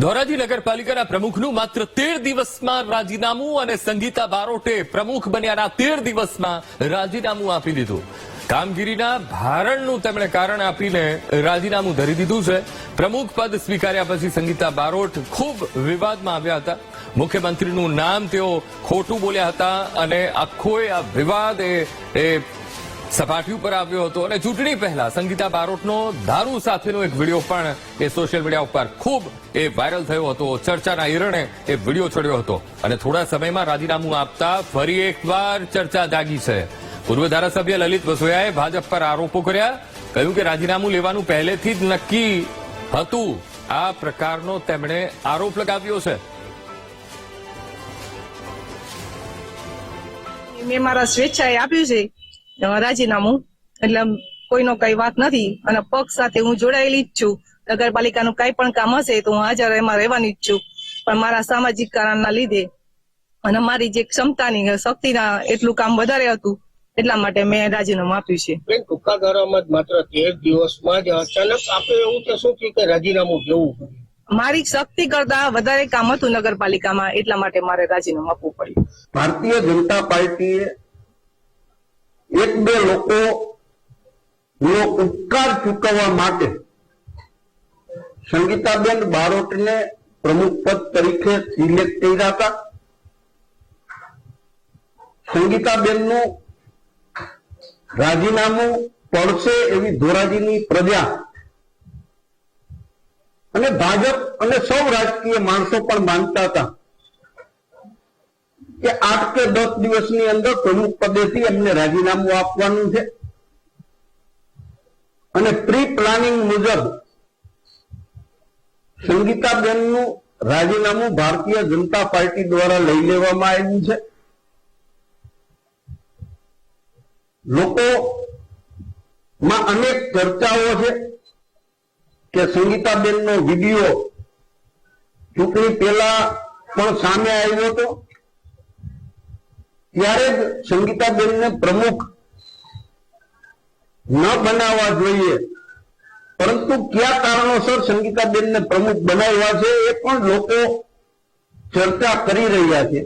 ધોરાજી નગરપાલિકાના પ્રમુખનું માત્ર 13 દિવસમાં રાજીનામું અને સંગીતા બારોટે પ્રમુખ બન્યાના 13 દિવસમાં રાજીનામું આપી દીધું। કામગીરીના ભારણનું તેમણે કારણ આપીને રાજીનામું ધરી દીધું છે। પ્રમુખ પદ સ્વીકાર્યા પછી સંગીતા બારોટ ખૂબ વિવાદમાં આવ્યા હતા। મુખ્યમંત્રીનું નામ તેઓ ખોટું બોલ્યા હતા અને આખો આ વિવાદ એ સપાટી ઉપર આવ્યો હતો અને ચૂંટણી પહેલા સંગીતા બારોટનો દારૂ સાથેનો એક વિડીયો પણ એ સોશિયલ મીડિયા ઉપર ખૂબ વાયરલ થયો હતો। ચર્ચાના ઈરણે એ વિડીયો ચડ્યો હતો અને થોડા સમયમાં રાજીનામું આપતા ફરી એકવાર ચર્ચા જાગી છે। પૂર્વ ધારાસભ્ય લલિત વસોયાએ ભાજપ પર આરોપો કર્યા, કહ્યું કે રાજીનામું લેવાનું પહેલેથી જ નક્કી હતું। આ પ્રકારનો તેમણે આરોપ લગાવ્યો છે। મેં મારા સ્વેચ્છાએ આપ્યું છે રાજીનામું, એટલે કોઈનો કઈ વાત નથી અને પક્ષ સાથે હું જોડાયેલી જ છું। નગરપાલિકાનું કઈ પણ કામ હશે તો હું હાજર એમાં રહેવાની જ છું, પણ મારા સામાજિક કારણના લીધે અને મારી જે ક્ષમતાની શક્તિના એટલું કામ વધારે હતું એટલા માટે મેં રાજીનામું આપ્યું છે। ટૂંકા ગાળામાં જ માત્ર 13 દિવસમાં જ અચાનક આપણે એવું કે શું કે રાજીનામું લેવું પડ્યું? મારી શક્તિ કરતા વધારે કામ હતું નગરપાલિકામાં, એટલા માટે મારે રાજીનામું આપવું પડ્યું। ભારતીય જનતા પાર્ટીએ એક બે લોકો નો ઉપકાર ચૂકવવા માટે સંગીતાબેન બારોટને પ્રમુખ પદ તરીકે સિલેક્ટ કર્યા હતા। સંગીતાબેનનું રાજીનામું પડશે એવી ધોરાજીની પ્રજા અને ભાજપ અને સૌ રાજકીય માણસો પણ માનતા હતા કે 8 કે 10 દિવસની અંદર પ્રમુખ પદેથી એમને રાજીનામું આપવાનું છે અને પ્રી પ્લાનિંગ મુજબ સંગીતાબેનનું રાજીનામું ભારતીય જનતા પાર્ટી દ્વારા લઈ લેવામાં આવ્યું છે। લોકોમાં અનેક ચર્ચાઓ છે કે સંગીતાબેનનો વિડીયો ચૂંટણી પહેલા પણ સામે આવ્યો હતો, ત્યારે જ સંગીતાબેનને પ્રમુખ ન બનાવવા જોઈએ, પરંતુ કયા કારણોસર સંગીતાબેનને પ્રમુખ બનાવ્યા છે એ પણ લોકો ચર્ચા કરી રહ્યા છે।